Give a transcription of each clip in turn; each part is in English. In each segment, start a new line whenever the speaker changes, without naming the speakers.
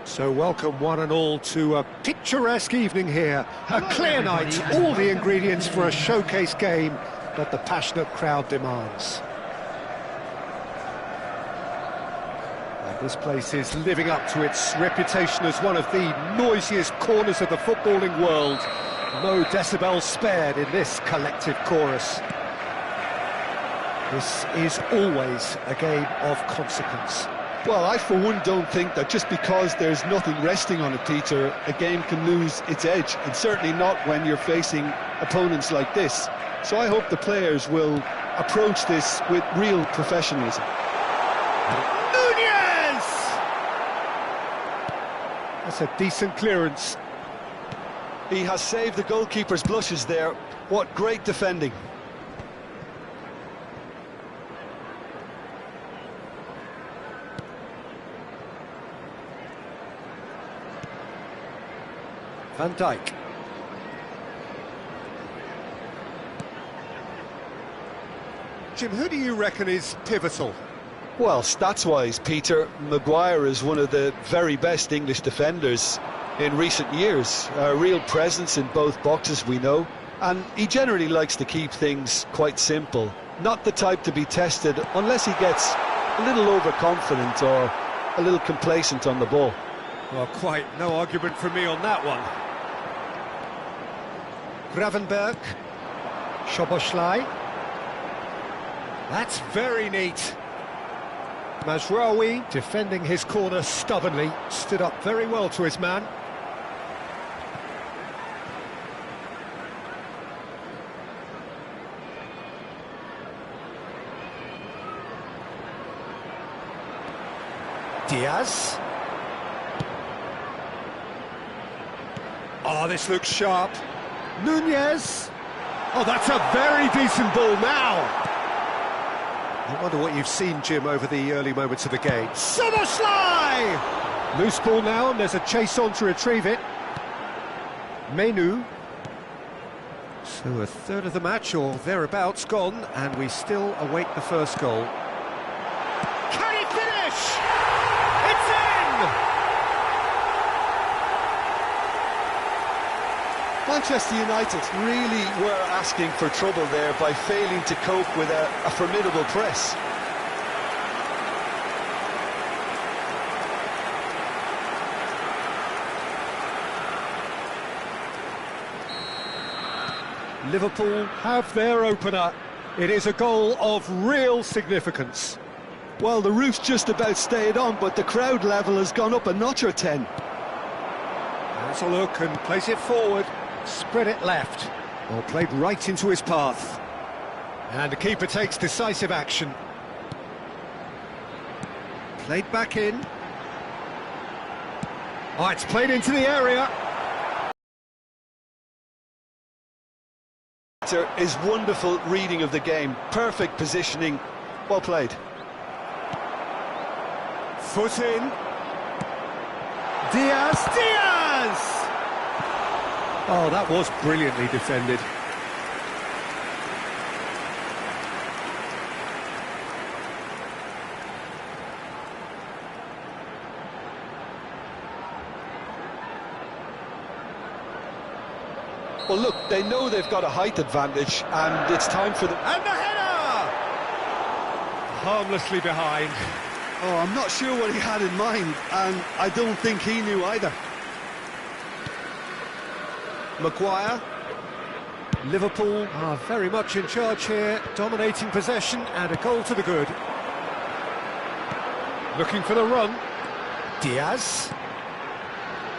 So welcome one and all to a picturesque evening here. A clear night, all the ingredients for a showcase game that the passionate crowd demands. And this place is living up to its reputation as one of the noisiest corners of the footballing world. No decibels spared in this collective chorus. This is always a game of consequence.
Well, I for one don't think that just because there's nothing resting on it, Peter, a game can lose its edge, and certainly not when you're facing opponents like this. So I hope the players will approach this with real professionalism.
Nunez! That's a decent clearance.
He has saved the goalkeeper's blushes there. What great defending.
Van Dijk. Jim, who do you reckon is pivotal?
Well, stats-wise, Peter, Maguire is one of the very best English defenders in recent years. A real presence in both boxes, we know, and he generally likes to keep things quite simple. Not the type to be tested unless he gets a little overconfident or a little complacent on the ball.
Well, quite no argument from me on that one. Gravenberg, Szoboszlai. That's very neat. Mazraoui, defending his corner stubbornly, stood up very well to his man. Diaz. Oh, this looks sharp. Nunez. Oh, that's a very decent ball now. I wonder what you've seen, Jim, over the early moments of the game. Szoboszlai! Loose ball now, and there's a chase on to retrieve it. Menu. So a third of the match, or thereabouts, gone, and we still await the first goal. Can he finish? It's in!
Manchester United really were asking for trouble there by failing to cope with a formidable press.
Liverpool have their opener. It is a goal of real significance.
Well, the roof's just about stayed on, but the crowd level has gone up a notch or 10.
Has a look and plays it forward. Spread it left, or played right into his path. And the keeper takes decisive action. Played back in. Oh, it's played into the area.
Is wonderful reading of the game, perfect positioning, well played.
Foot in. Diaz! Oh, that was brilliantly defended.
Well, look, they know they've got a height advantage, and it's time for them.
And the header! Harmlessly behind.
Oh, I'm not sure what he had in mind, and I don't think he knew either. Maguire.
Liverpool are very much in charge here, dominating possession, and a goal to the good. Looking for the run. Diaz.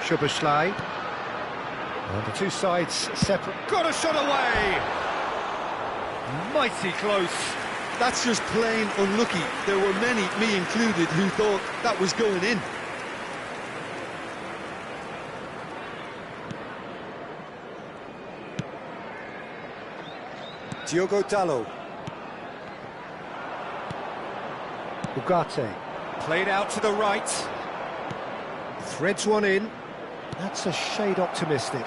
Szoboszlai. And the two sides separate. Got a shot away! Mighty close.
That's just plain unlucky. There were many, me included, who thought that was going in.
Diogo Dalot. Ugarte. Played out to the right. Threads one in. That's a shade optimistic.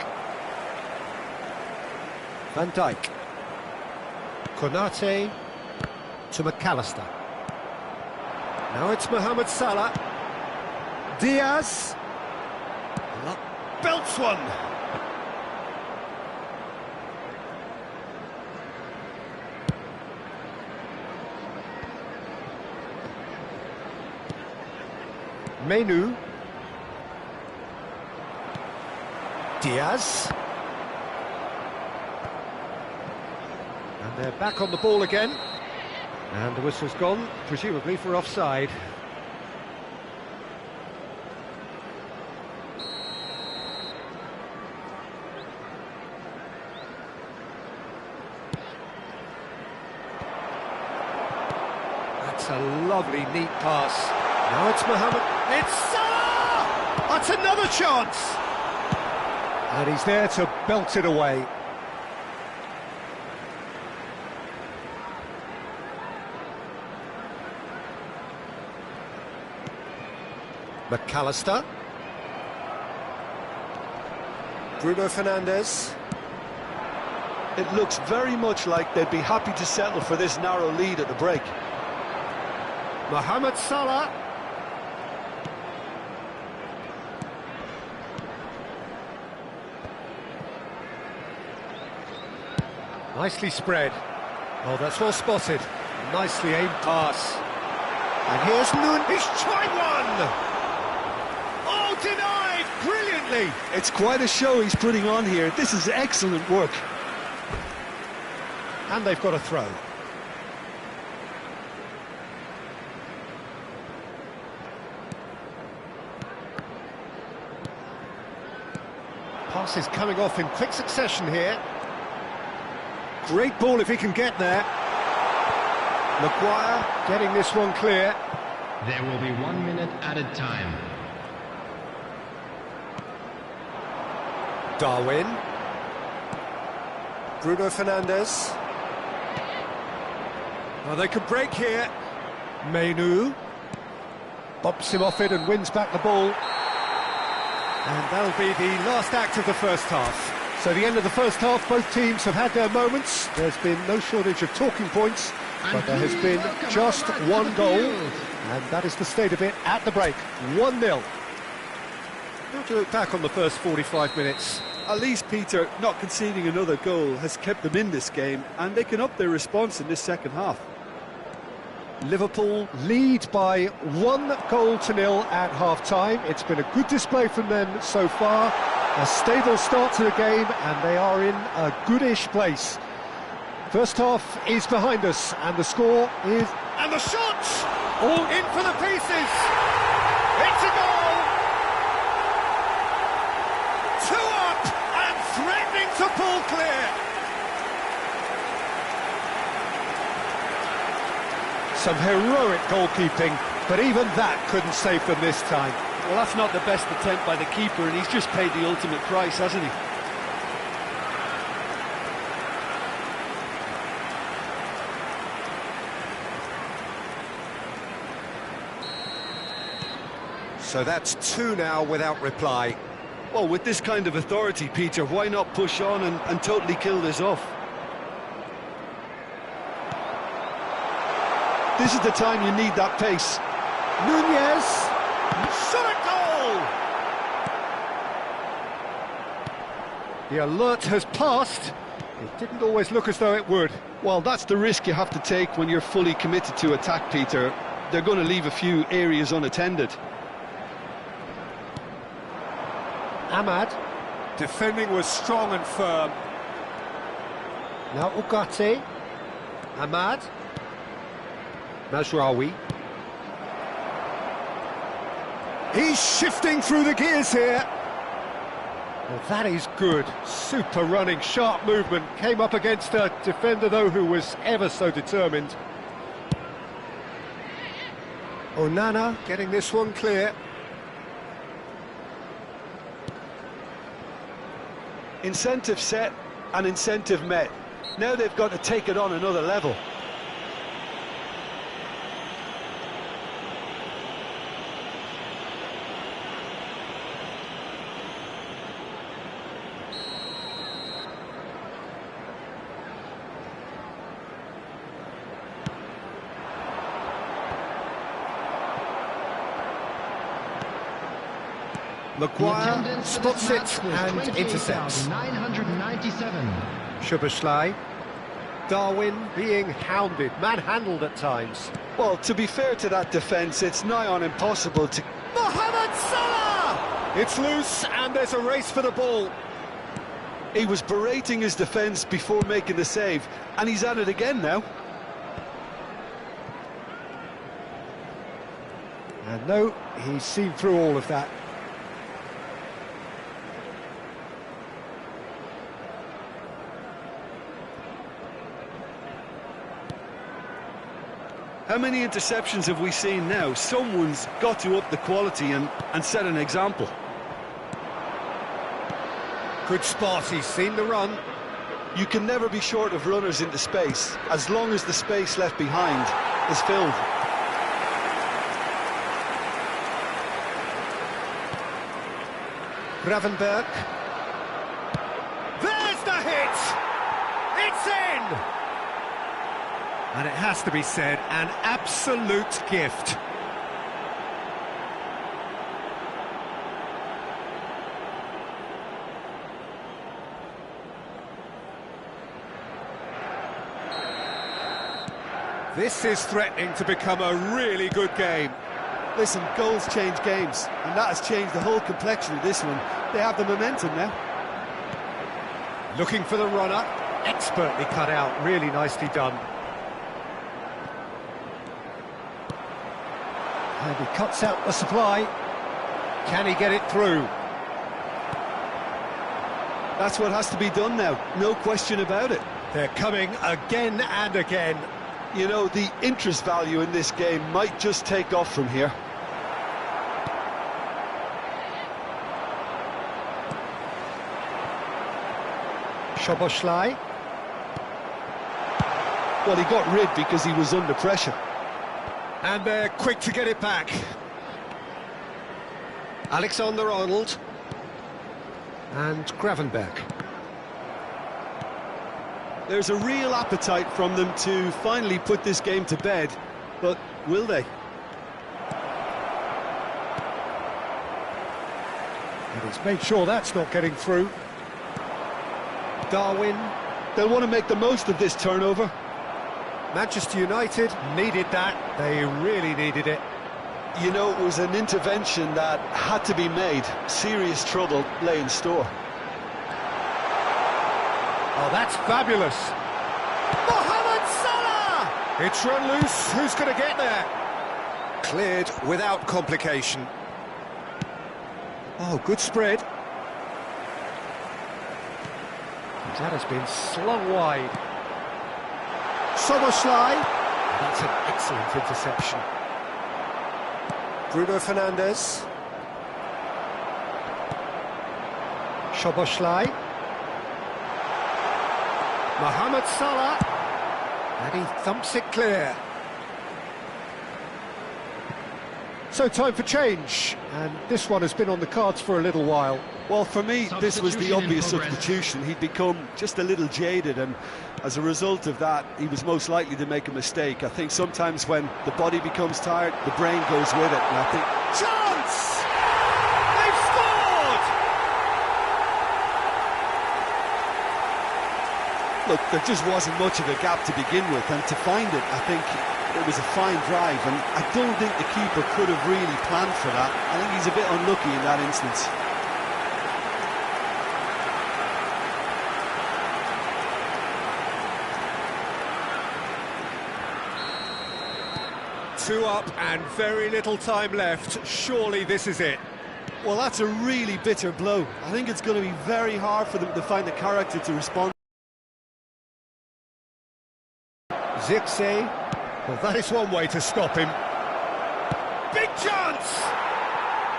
Van Dijk. Konate to McAllister. Now it's Mohamed Salah. Diaz. belts one. Menu. Diaz. And they're back on the ball again. And the whistle's gone, presumably for offside. That's a lovely, neat pass. Now it's Mohamed. It's Salah! That's another chance! And he's there to belt it away. McAllister. Bruno Fernandes.
It looks very much like they'd be happy to settle for this narrow lead at the break.
Mohamed Salah. Nicely spread. Oh, that's well spotted. Nicely aimed pass. And here's Nun. He's tried one! Oh, denied! Brilliantly!
It's quite a show he's putting on here. This is excellent work.
And they've got a throw. Passes coming off in quick succession here. Great ball if he can get there. Maguire getting this one clear.
There will be 1 minute added time.
Darwin. Bruno Fernandes. Well, they could break here. Menu. Bumps him off it and wins back the ball. And that'll be the last act of the first half. So the end of the first half, both teams have had their moments. There's been no shortage of talking points, but there has been just one goal, and that is the state of it at the break. 1-0. How do you look back on the first 45 minutes?
At least, Peter, not conceding another goal has kept them in this game, and they can up their response in this second half.
Liverpool lead by 1-0 at half-time. It's been a good display from them so far. A stable start to the game, and they are in a goodish place. First half is behind us, and the score is... And the shot! All in for the pieces! It's a goal! 2 up, and threatening to pull clear! Some heroic goalkeeping, but even that couldn't save them this time.
Well, that's not the best attempt by the keeper, and he's just paid the ultimate price, hasn't he?
So that's 2 now without reply.
Well, with this kind of authority, Peter, why not push on and totally kill this off? This is the time you need that pace.
Nunez! Shot goal! The alert has passed. It didn't always look as though it would.
Well, that's the risk you have to take when you're fully committed to attack, Peter. They're going to leave a few areas unattended.
Ahmad. Defending was strong and firm. Now Ugarte. Ahmad. Mazraoui. He's shifting through the gears here. Well, that is good. Super running, sharp movement. Came up against a defender, though, who was ever so determined. Onana getting this one clear.
Incentive set and incentive met. Now they've got to take it on another level.
Maguire spots it and intercepts.
997.
Szoboszlai. Darwin being hounded, manhandled at times.
Well, to be fair to that defence, it's nigh on impossible to...
Mohamed Salah! It's loose and there's a race for the ball.
He was berating his defence before making the save, and he's at it again now.
And no, he's seen through all of that.
How many interceptions have we seen now? Someone's got to up the quality and set an example.
Good spot, he's seen the run.
You can never be short of runners into space, as long as the space left behind is filled.
Gravenberg. There's the hit! It's in! And it has to be said, an absolute gift. This is threatening to become a really good game.
Listen, goals change games, and that has changed the whole complexion of this one. They have the momentum now.
Looking for the runner, expertly cut out, really nicely done. And he cuts out the supply. Can he get it through?
That's what has to be done now, no question about it.
They're coming again and again.
You know, the interest value in this game might just take off from here.
Szoboszlai.
Well, he got rid because he was under pressure.
And they're quick to get it back. Alexander-Arnold. And Gravenberg.
There's a real appetite from them to finally put this game to bed, but will they?
And he's made sure that's not getting through. Darwin.
They'll want to make the most of this turnover.
Manchester United needed that. They really needed it.
You know, it was an intervention that had to be made. Serious trouble lay in store.
Oh, that's fabulous. Mohamed Salah! It's run loose. Who's going to get there? Cleared without complication. Oh, good spread. That has been slung wide. Szoboszlai. That's an excellent interception. Bruno Fernandes. Szoboszlai. Mohamed Salah, and he thumps it clear. So time for change, and this one has been on the cards for a little while.
Well, for me, this was the obvious substitution. He'd become just a little jaded, and as a result of that, he was most likely to make a mistake. I think sometimes when the body becomes tired, the brain goes with it, and I think...
Chance! They've scored!
Look, there just wasn't much of a gap to begin with, and to find it, I think it was a fine drive, and I don't think the keeper could have really planned for that. I think he's a bit unlucky in that instance.
Two up and very little time left. Surely this is it.
Well, that's a really bitter blow. I think it's going to be very hard for them to find the character to respond.
Zirkzee. Well, that is one way to stop him. Big chance!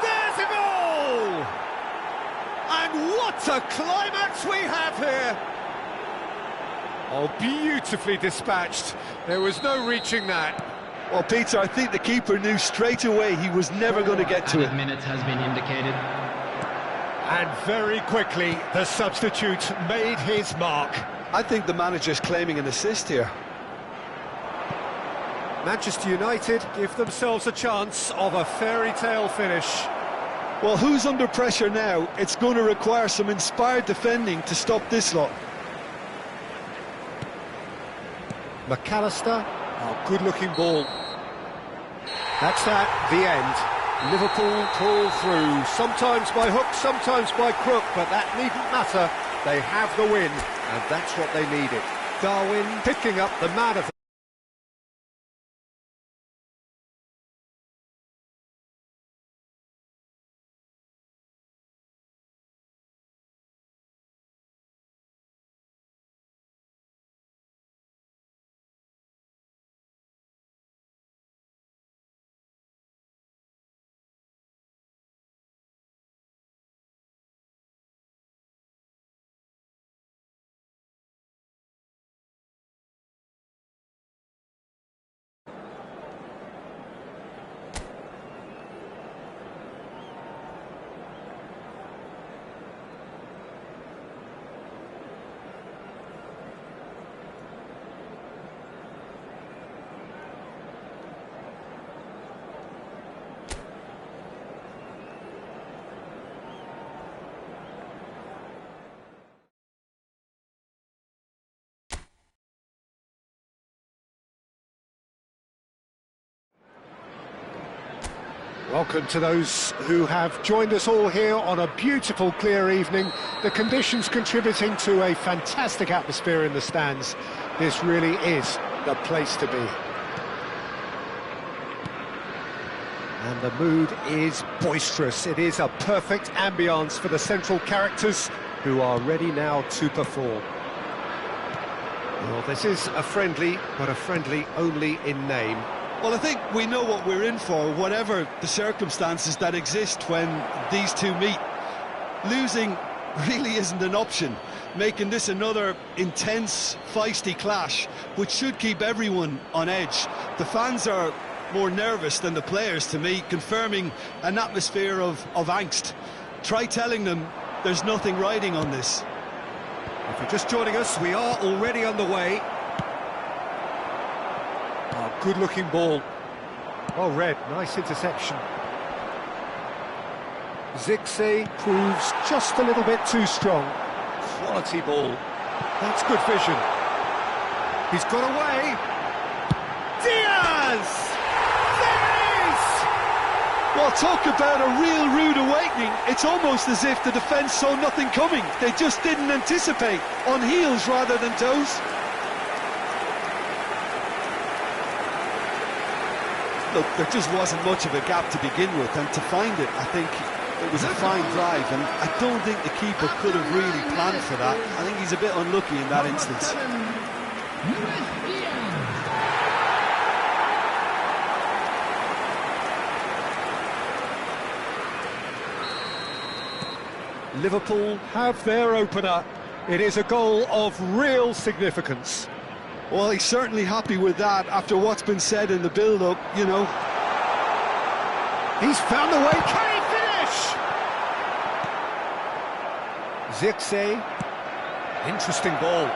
There's a goal! And what a climax we have here! Oh, beautifully dispatched. There was no reaching that.
Well, Peter, I think the keeper knew straight away he was never going to get to it.
Minutes has been indicated.
And very quickly, the substitute made his mark.
I think the manager's claiming an assist here.
Manchester United give themselves a chance of a fairy tale finish.
Well, who's under pressure now? It's going to require some inspired defending to stop this lot.
McAllister, oh, good-looking ball. That's that, the end. Liverpool pull through, sometimes by hook, sometimes by crook, but that needn't matter. They have the win, and that's what they needed. Darwin picking up the man of the... Welcome to those who have joined us all here on a beautiful, clear evening. The conditions contributing to a fantastic atmosphere in the stands. This really is the place to be. And the mood is boisterous. It is a perfect ambience for the central characters who are ready now to perform. Well, this is a friendly, but a friendly only in name.
Well, I think we know what we're in for, whatever the circumstances that exist when these two meet. Losing really isn't an option, making this another intense, feisty clash, which should keep everyone on edge. The fans are more nervous than the players, to me, confirming an atmosphere of angst. Try telling them there's nothing riding on this.
If you're just joining us, we are already underway. Oh, good-looking ball. Well read, nice interception. Zirkzee proves just a little bit too strong. Quality ball. That's good vision. He's got away. Diaz! There it is!
Well, talk about a real rude awakening. It's almost as if the defence saw nothing coming. They just didn't anticipate. On heels rather than toes. Look, there just wasn't much of a gap to begin with, and to find it, I think it was a fine drive, and I don't think the keeper could have really planned for that. I think he's a bit unlucky in that instance.
Liverpool have their opener. It is a goal of real significance.
Well, he's certainly happy with that after what's been said in the build-up, you know.
He's found the way. Can he finish? Zirkzee. Interesting ball.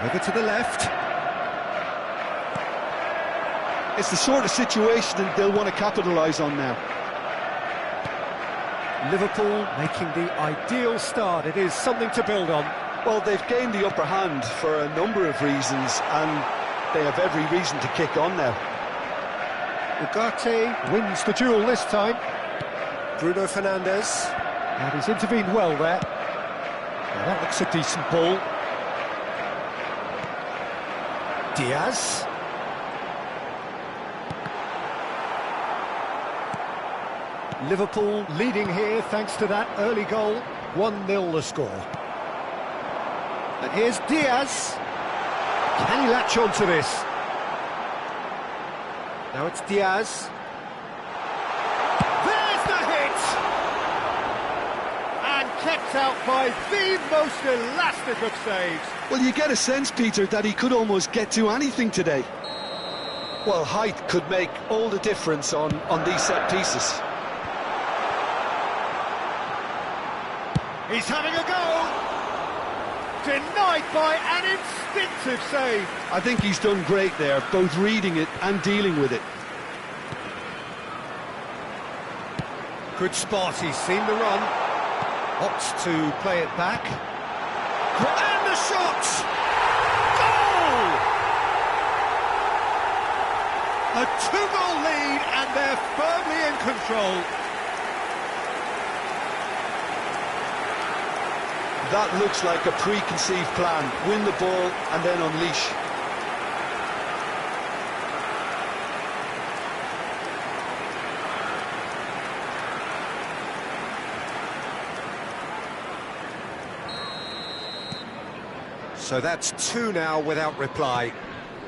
Over to the left.
It's the sort of situation that they'll want to capitalise on now.
Liverpool making the ideal start. It is something to build on.
Well, they've gained the upper hand for a number of reasons, and they have every reason to kick on now.
Ugarte wins the duel this time. Bruno Fernandes. And he's intervened well there. Now that looks a decent ball. Diaz. Liverpool leading here thanks to that early goal. 1-0 the score. And here's Diaz. Can he latch on to this? Now it's Diaz. There's the hit! And kept out by the most elastic of saves.
Well, you get a sense, Peter, that he could almost get to anything today. Well, height could make all the difference on these set pieces.
He's having a go! Denied by an instinctive save.
I think he's done great there, both reading it and dealing with it.
Good spot, he's seen the run. Opts to play it back. And the shot! Goal! A 2-goal lead, and they're firmly in control.
That looks like a preconceived plan. Win the ball and then unleash.
So that's 2 now without reply.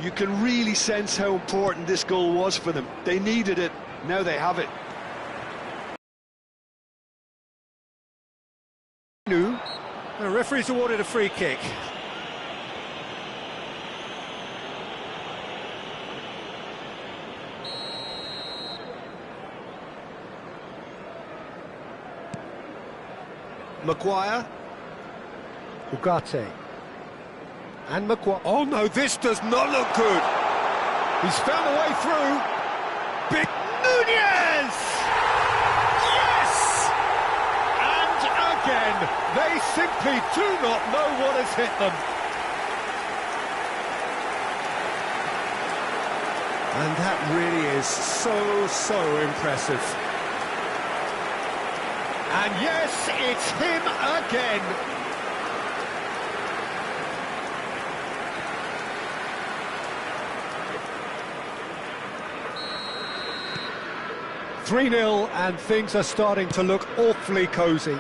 You can really sense how important this goal was for them. They needed it, now they have it.
The referee's awarded a free kick. Maguire. Ugarte. And Maguire. Oh no, this does not look good. He's found a way through. Big Nunez! Yes! And again, they simply do not know what has hit them. And that really is so impressive. And yes, it's him again. 3-0, and things are starting to look awfully cosy.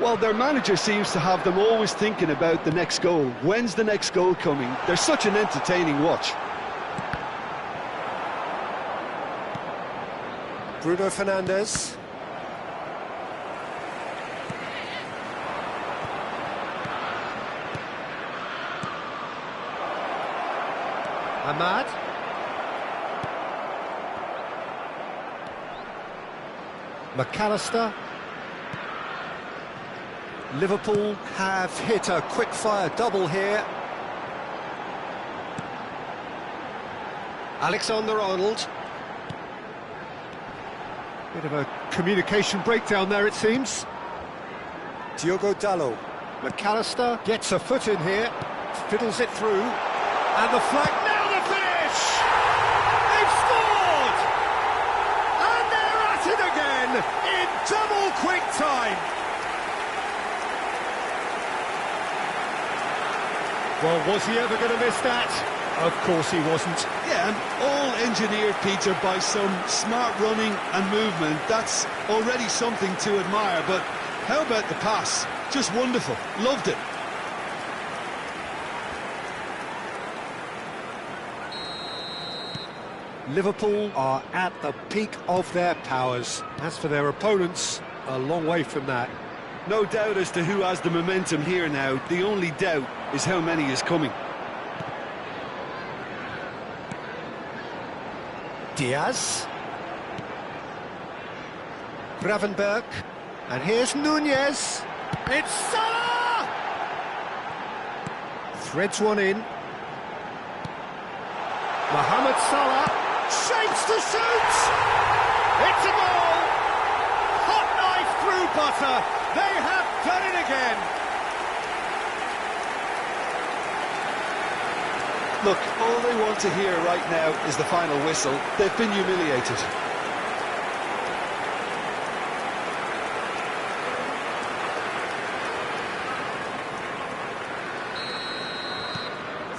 Well, their manager seems to have them always thinking about the next goal. When's the next goal coming? They're such an entertaining watch.
Bruno Fernandes. Ahmad. McAllister. Liverpool have hit a quick-fire double here. Alexander-Arnold. Bit of a communication breakdown there, it seems. Diogo Dalot. McAllister gets a foot in here, fiddles it through, and the flag, now the finish! They've scored! And they're at it again, in double quick time! Well, was he ever going to miss that? Of course he wasn't.
Yeah, and all engineered, Peter, by some smart running and movement. That's already something to admire, but how about the pass? Just wonderful. Loved it.
Liverpool are at the peak of their powers. As for their opponents, a long way from that.
No doubt as to who has the momentum here now. The only doubt is how many is coming.
Diaz. Gravenberg. And here's Nunez. It's Salah! Threads one in. Mohamed Salah shapes to shoot! It's a goal! Hot knife through butter. They have done it again.
Look, all they want to hear right now is the final whistle. They've been humiliated.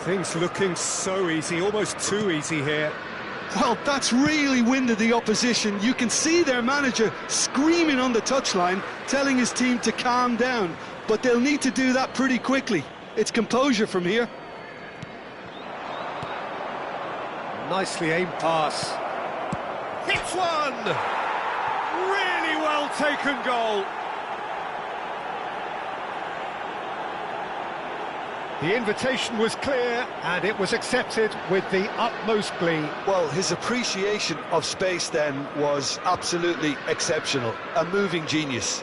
Things looking so easy, almost too easy here.
Well, that's really winded the opposition. You can see their manager screaming on the touchline, telling his team to calm down. But they'll need to do that pretty quickly. It's composure from here.
Nicely aimed pass. Hits one! Really well taken goal. The invitation was clear, and it was accepted with the utmost glee.
Well, his appreciation of space then was absolutely exceptional. A moving genius.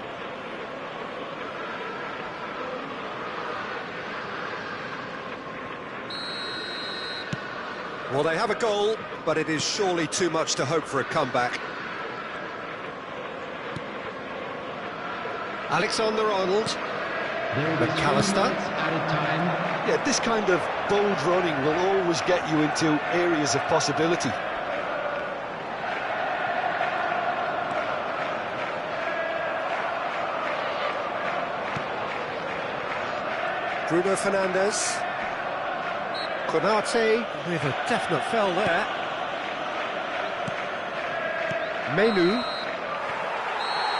Well, they have a goal, but it is surely too much to hope for a comeback. Alexander-Arnold. McAllister.
Added time.
Yeah, this kind of bold running will always get you into areas of possibility.
Bruno Fernandes. Konate with a definite foul there. Menu.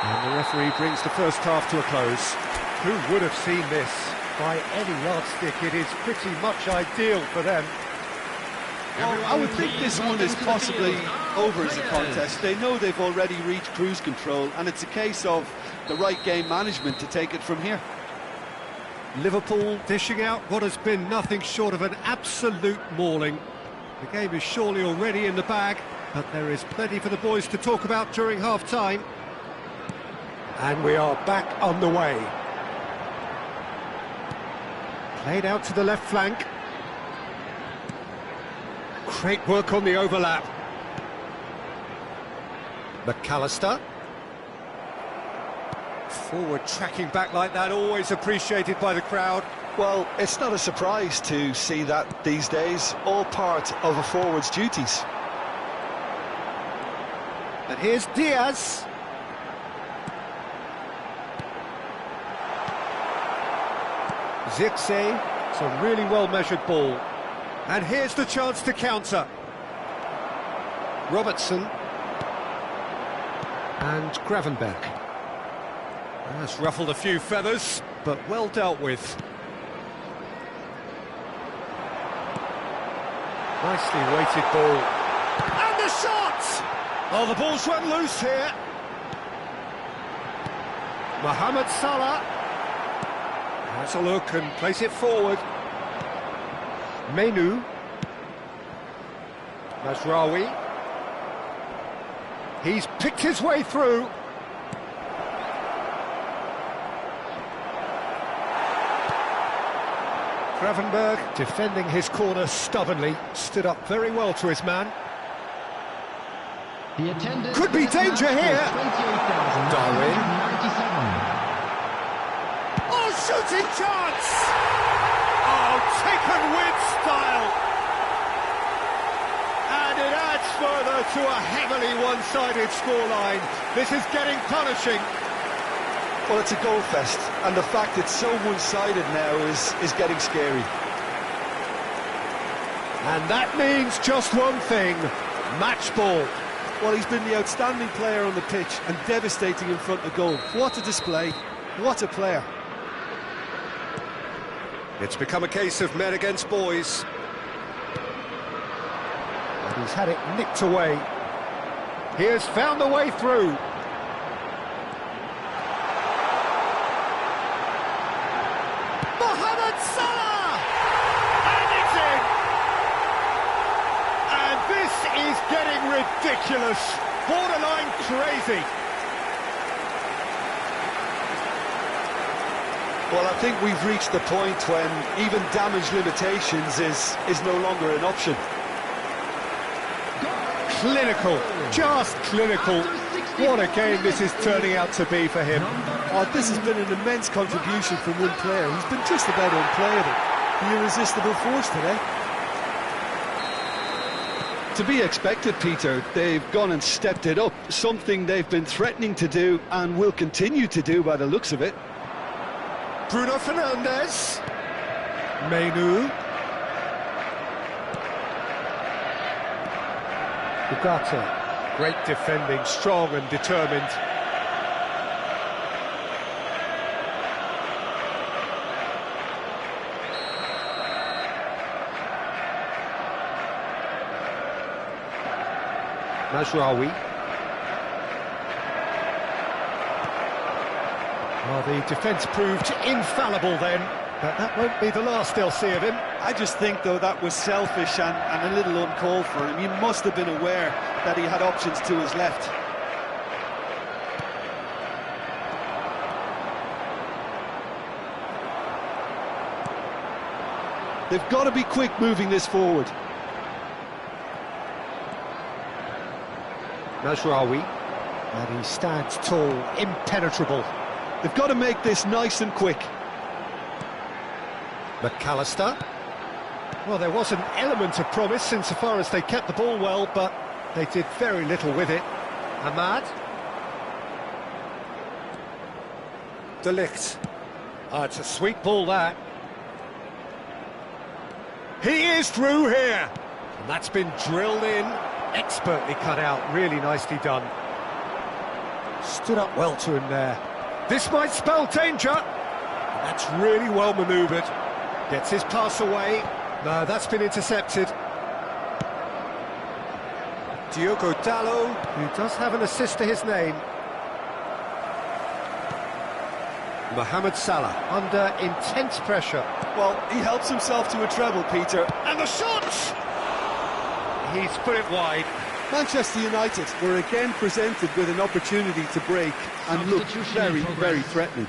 And the referee brings the first half to a close. Who would have seen this? By any yardstick, it is pretty much ideal for them.
Well, I would think this one is possibly over as a contest. They know they've already reached cruise control, and it's a case of the right game management to take it from here.
Liverpool dishing out what has been nothing short of an absolute mauling. The game is surely already in the bag, but there is plenty for the boys to talk about during half-time. And we are back on the way. Played out to the left flank. Great work on the overlap. McAllister. Forward tracking back like that, always appreciated by the crowd.
Well, it's not a surprise to see that these days, all part of a forward's duties.
And here's Diaz. Zirkzee, it's a really well-measured ball. And here's the chance to counter. Robertson. And Gravenberg. That's ruffled a few feathers, but well dealt with. Nicely weighted ball. And the shot! Oh, the ball's run loose here. Mohamed Salah. Has a look and place it forward. Menu. Mazraoui. He's picked his way through. Gravenberg defending his corner stubbornly, stood up very well to his man.
The attendance
Could be danger here.
28,997.
Darwin. Oh, shooting chance! Oh, taken with style. And it adds further to a heavily one-sided scoreline. This is getting punishing.
Well, it's a goal fest, and the fact it's so one-sided now is getting scary.
And that means just one thing, match ball.
Well, he's been the outstanding player on the pitch and devastating in front of goal. What a display, what a player.
It's become a case of men against boys. And he's had it nicked away. He has found the way through. Mohamed Salah! And it's in! And this is getting ridiculous, borderline crazy.
Well, I think we've reached the point when even damage limitations is no longer an option.
Clinical, just clinical. What a game this is turning out to be for him.
Oh, this has been an immense contribution from one player. He's been just about unplayable. The irresistible force today. To be expected, Peter. They've gone and stepped it up. Something they've been threatening to do and will continue to do by the looks of it.
Bruno Fernandes. Menu. Ugarte. Great defending, strong and determined. Mazraoui. Well, the defence proved infallible then, but that won't be the last they'll see of him.
I just think, though, that was selfish and a little uncalled for him. He must have been aware that he had options to his left. They've got to be quick moving this forward.
Mazraoui, and he stands tall, impenetrable.
They've got to make this nice and quick.
McAllister. Well, there was an element of promise insofar as they kept the ball well, but they did very little with it. Ahmad. De Ligt. Oh, it's a sweet ball, that. He is through here. And that's been drilled in. Expertly cut out. Really nicely done. Stood up well to him there. This might spell danger. And that's really well manoeuvred. Gets his pass away. No, that's been intercepted. Diogo Dalot, who does have an assist to his name. Mohamed Salah, under intense pressure.
Well, he helps himself to a treble, Peter.
And the shot! He's put it wide.
Manchester United were again presented with an opportunity to break and looked very, very threatening.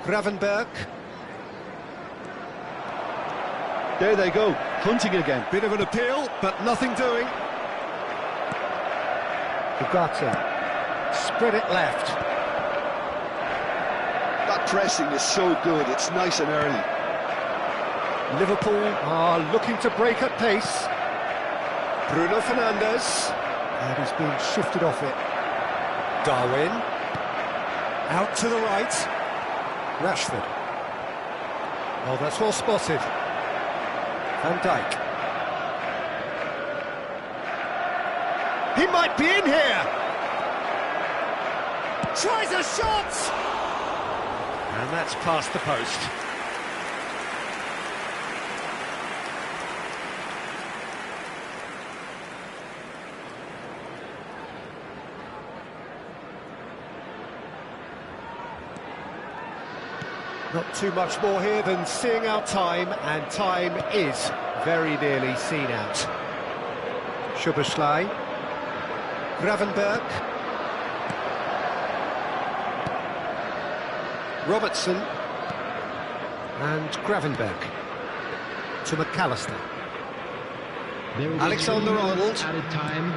Gravenberg.
There they go, hunting again.
Bit of an appeal, but nothing doing. Ugarte. Spread it left.
That pressing is so good, it's nice and early.
Liverpool are looking to break at pace. Bruno Fernandes. And he's being shifted off it. Darwin. Out to the right. Rashford. Oh, that's well spotted. Van Dijk. He might be in here! Tries a shot! And that's past the post. Not too much more here than seeing out time, and time is very nearly seen out. Szoboszlai. Gravenberg. Robertson. And Gravenberg. To McAllister. Alexander-Arnold.
Added time.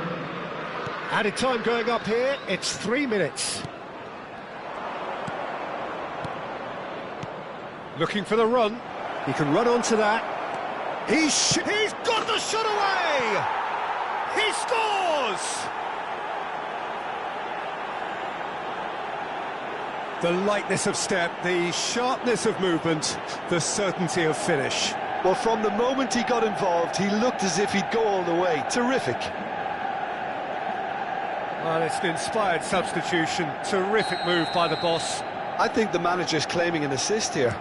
Added time going up here, it's 3 minutes. Looking for the run. He can run onto that. He's got the shot away! He scores! The lightness of step, the sharpness of movement, the certainty of finish.
Well, from the moment he got involved, he looked as if he'd go all the way. Terrific.
Well, it's an inspired substitution. Terrific move by the boss.
I think the manager's claiming an assist here.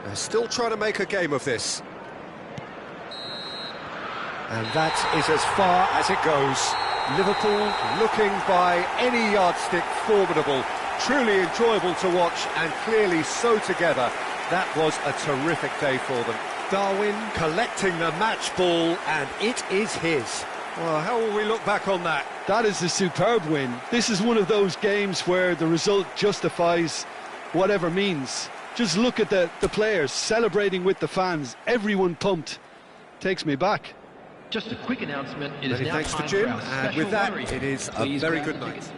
They're still trying to make a game of this. And that is as far as it goes. Liverpool looking by any yardstick formidable. Truly enjoyable to watch and clearly so together. That was a terrific day for them. Darwin collecting the match ball and it is his. Well, how will we look back on that?
That is a superb win. This is one of those games where the result justifies whatever means. Just look at the players celebrating with the fans. Everyone pumped. Takes me back.
Just a quick announcement. It is
Many
now
thanks to
time
Jim,
for our
and
special
with that,
lottery.
it is a
Please
very
grab
good
the
night.
tickets.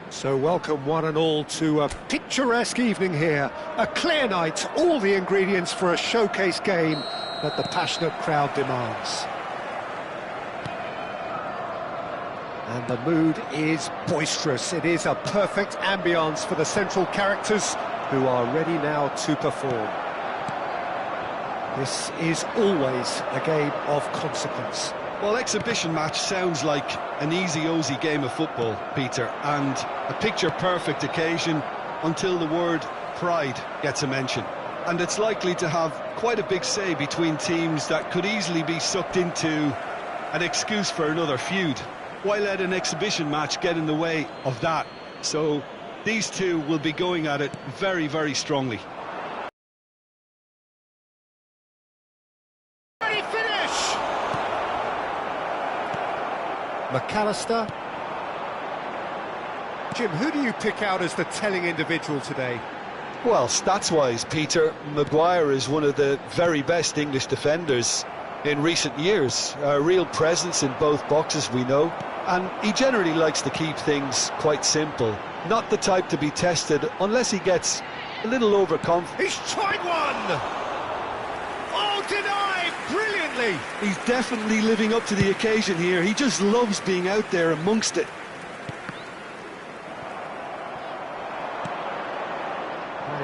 So welcome one and all to a picturesque evening here. A clear night, all the ingredients for a showcase game that the passionate crowd demands. And the mood is boisterous. It is a perfect ambience for the central characters who are ready now to perform. This is always a game of consequence.
Well, exhibition match sounds like an easy-ozy game of football, Peter, and a picture-perfect occasion until the word pride gets a mention. And it's likely to have quite a big say between teams that could easily be sucked into an excuse for another feud. Why let an exhibition match get in the way of that? So these two will be going at it very, very strongly.
Ready finish! McAllister. Jim, who do you pick out as the telling individual today?
Well, stats-wise, Peter, Maguire is one of the very best English defenders in recent years. A real presence in both boxes, we know, and he generally likes to keep things quite simple. Not the type to be tested unless he gets a little overconfident.
He's tried one! Oh, denied! Brilliantly!
He's definitely living up to the occasion here. He just loves being out there amongst it.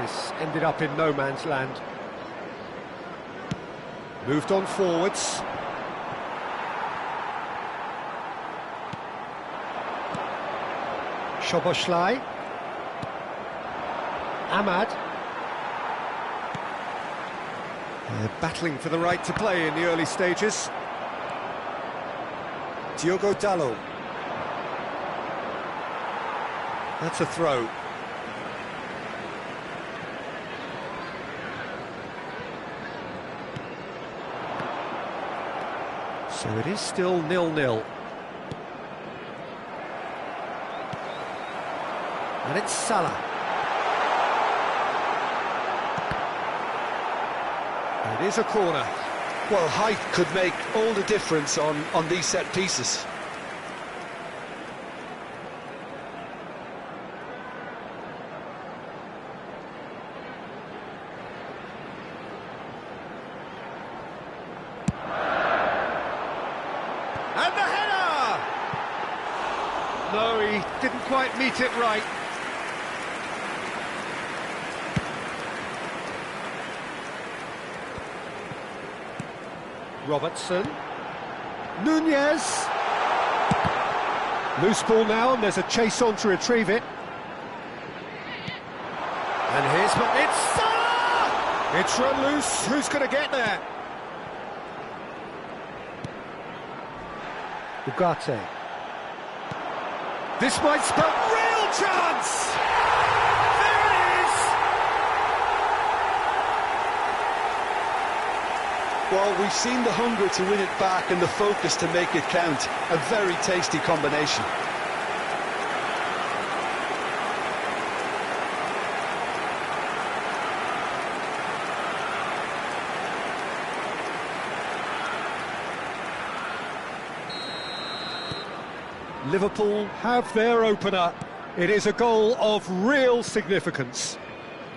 This ended up in no man's land. Moved on forwards. Szoboszlai. Ahmad. They're battling for the right to play in the early stages. Diogo Dalot. That's a throw. So it is still 0-0. And it's Salah. It is a corner.
Well, height could make all the difference on these set pieces.
And the header! No, he didn't quite meet it right. Robertson. Nunez. Loose ball now, and there's a chase on to retrieve it. And here's... It's Salah! It's run loose. Who's going to get there? Ugarte. This might spell real chance! There it is!
Well, we've seen the hunger to win it back and the focus to make it count. A very tasty combination.
Liverpool have their opener. It is a goal of real significance.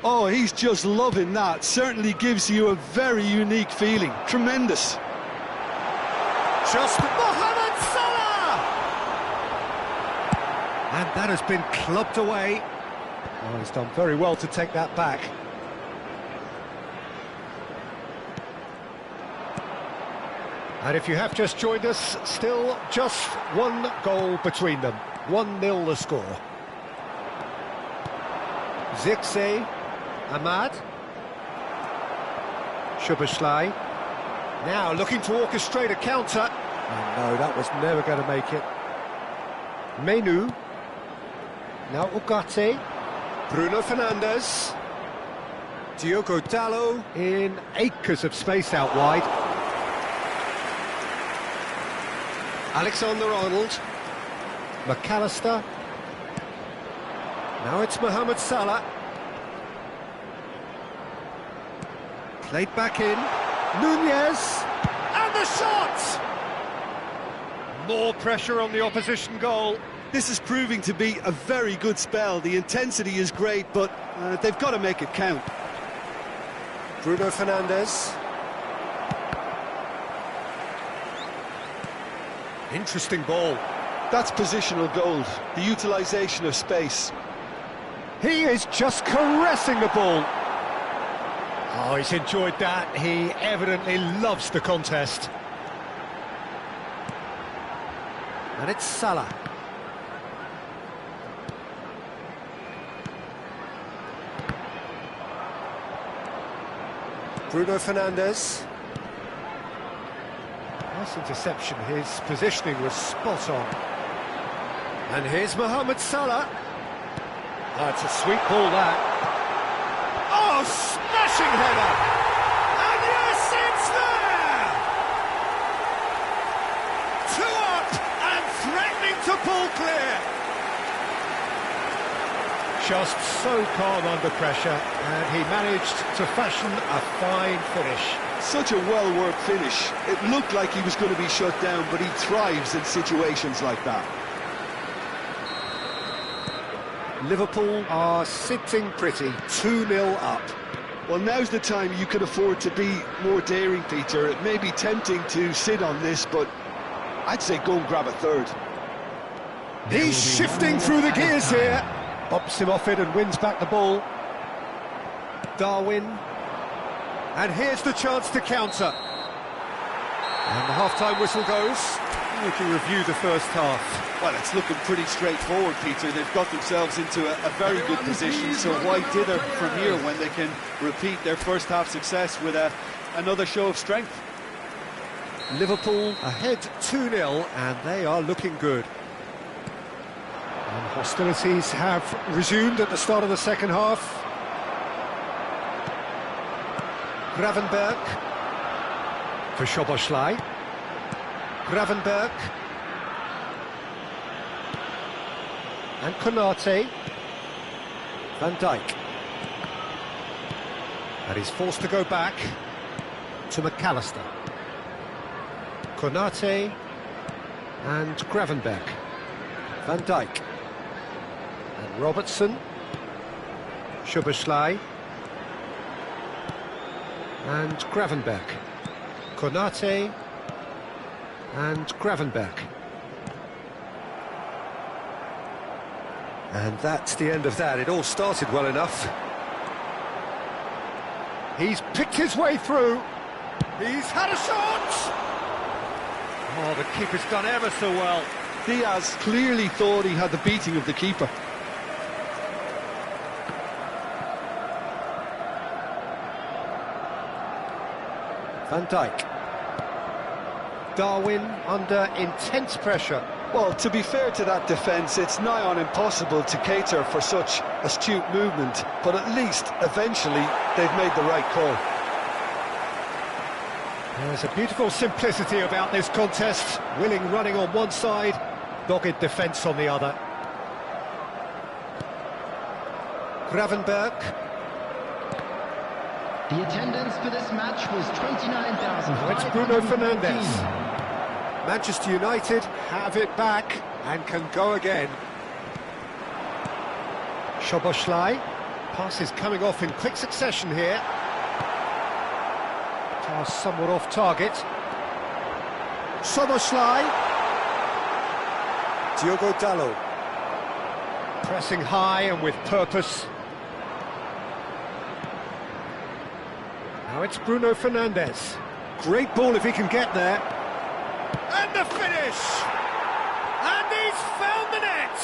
Oh, he's just loving that. Certainly gives you a very unique feeling. Tremendous.
Just Mohamed Salah! And that has been clubbed away. Oh, he's done very well to take that back. And if you have just joined us, still just one goal between them. 1-0 the score. Zirkzee, Ahmad. Szoboszlai. Now looking to orchestrate a counter. Oh no, that was never going to make it. Menu. Now Ugarte. Bruno Fernandes. Diogo Dalot in acres of space out wide. Alexander-Arnold. McAllister. Now it's Mohamed Salah. Played back in. Nunez. And the shot! More pressure on the opposition goal.
This is proving to be a very good spell. The intensity is great, but they've got to make it count.
Bruno Fernandes. Interesting ball.
That's positional gold, the utilisation of space.
He is just caressing the ball. Oh, he's enjoyed that. He evidently loves the contest. And it's Salah. Bruno Fernandes. Nice interception. His positioning was spot on. And here's Mohamed Salah. That's a sweet ball, that. Oh, smashing header! And yes, it's there! 2 up and threatening to pull clear. Just so calm under pressure, and he managed to fashion a fine finish.
Such a well-worked finish. It looked like he was going to be shut down, but he thrives in situations like that.
Liverpool are sitting pretty, 2-0 up.
Well, now's the time you can afford to be more daring, Peter. It may be tempting to sit on this, but I'd say go and grab a third.
He's shifting through the gears here. Bops him off it and wins back the ball. Darwin. And here's the chance to counter. And the half-time whistle goes. We can review the first half.
Well, it's looking pretty straightforward, Peter. They've got themselves into a very good position, so why dither from here when they can repeat their first half success with another show of strength?
Liverpool ahead 2-0, and they are looking good. And hostilities have resumed at the start of the second half. Gravenberg for Szoboszlai. Gravenberg and Konate. Van Dijk. And he's forced to go back to McAllister. Konate and Gravenberg. Van Dijk and Robertson. Szoboszlai and Gravenberg. Konate and Gravenberg. And that's the end of that. It all started well enough. He's picked his way through. He's had a shot! Oh, the keeper's done ever so well.
Diaz clearly thought he had the beating of the keeper.
Van Dijk. Darwin under intense pressure.
Well, to be fair to that defence, it's nigh on impossible to cater for such astute movement, but at least, eventually, they've made the right call.
There's a beautiful simplicity about this contest. Willing running on one side, dogged defence on the other. Gravenberg.
The attendance for this match was 29,000.
It's Bruno Fernandes. Manchester United have it back and can go again. Szoboszlai. Passes coming off in quick succession here. Pass somewhat off target. Szoboszlai. Diogo Dalot. Pressing high and with purpose. Now it's Bruno Fernandes. Great ball if he can get there. And the finish! And he's found the net!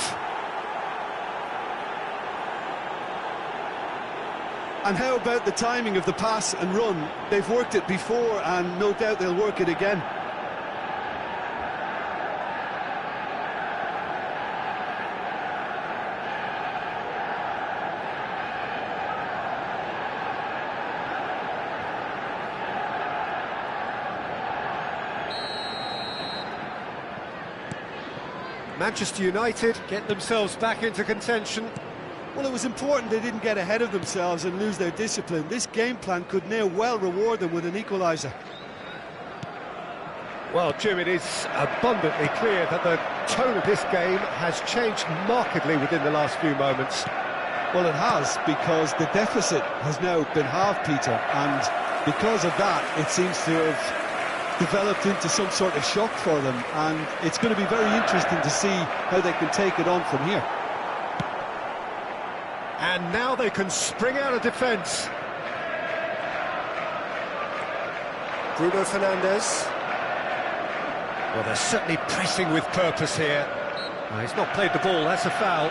And how about the timing of the pass and run? They've worked it before and no doubt they'll work it again.
Manchester United get themselves back into contention.
Well, it was important they didn't get ahead of themselves and lose their discipline. This game plan could now well reward them with an equaliser.
Well, Jim, it is abundantly clear that the tone of this game has changed markedly within the last few moments.
Well, it has, because the deficit has now been halved, Peter, and because of that, it seems to have developed into some sort of shock for them, and it's going to be very interesting to see how they can take it on from here.
And now they can spring out of defence. Bruno Fernandes. Well, they're certainly pressing with purpose here. He's not played the ball, that's a foul.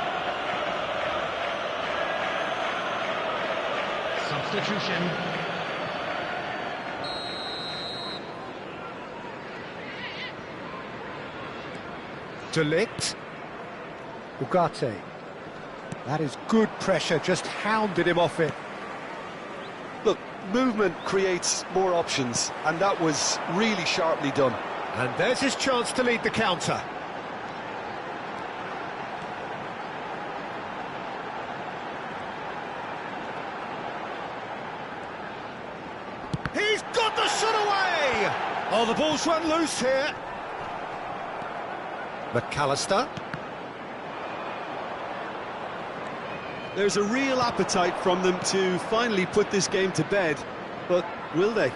Substitution.
De Ligt. Ugarte. That is good pressure, just hounded him off it.
Look, movement creates more options, and that was really sharply done.
And there's his chance to lead the counter. He's got the shot away! Oh, the ball's run loose here. McAllister.
There's a real appetite from them to finally put this game to bed, but will they?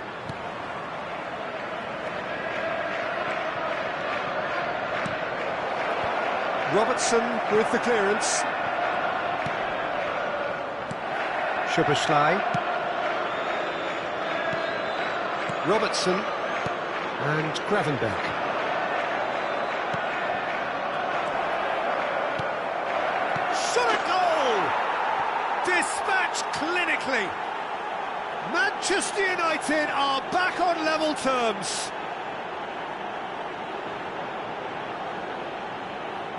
Robertson with the clearance. Szoboszlai. Robertson and Gravenberch. Shot at goal! Dispatched clinically. Manchester United are back on level terms.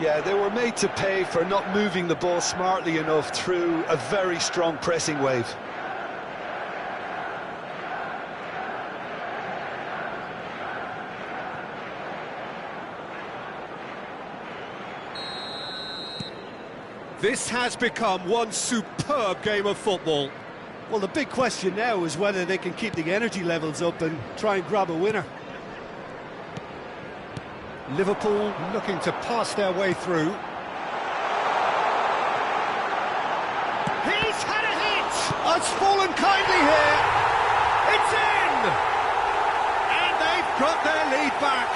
Yeah, they were made to pay for not moving the ball smartly enough through a very strong pressing wave.
This has become one superb game of football.
Well, the big question now is whether they can keep the energy levels up and try and grab a winner.
Liverpool looking to pass their way through. He's had a hit! Oh, it's fallen kindly here. It's in! And they've got their lead back.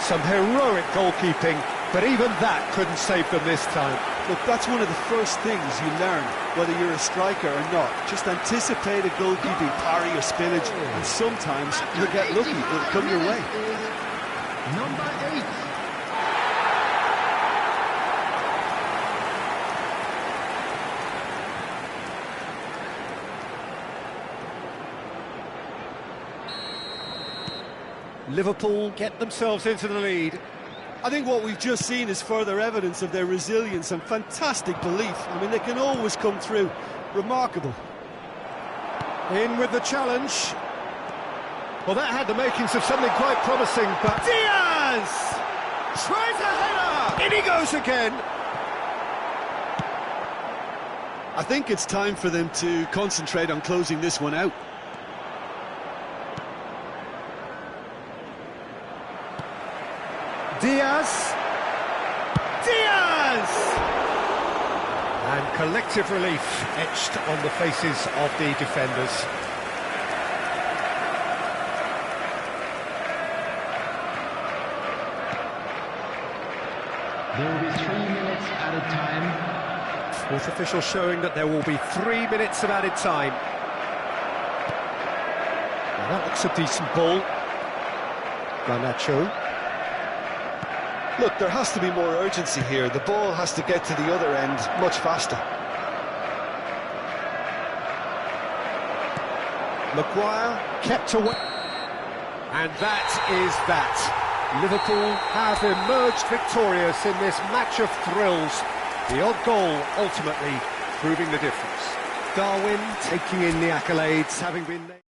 Some heroic goalkeeping, but even that couldn't save them this time.
Look, that's one of the first things you learn, whether you're a striker or not. Just anticipate a goalkeeping parry or spillage, and sometimes you'll get lucky, it'll come your way.
Number 8.
Liverpool get themselves into the lead.
I think what we've just seen is further evidence of their resilience and fantastic belief. I mean, they can always come through. Remarkable.
In with the challenge. Well, that had the makings of something quite promising, but Diaz tries a header. In he goes again.
I think it's time for them to concentrate on closing this one out.
Diaz! And collective relief etched on the faces of the defenders.
There will be 3 minutes added time.
Fourth official showing that there will be 3 minutes of added time. Now that looks a decent ball. Garnacho.
Look, there has to be more urgency here. The ball has to get to the other end much faster.
Maguire kept away. And that is that. Liverpool have emerged victorious in this match of thrills. The odd goal ultimately proving the difference. Darwin taking in the accolades, having been...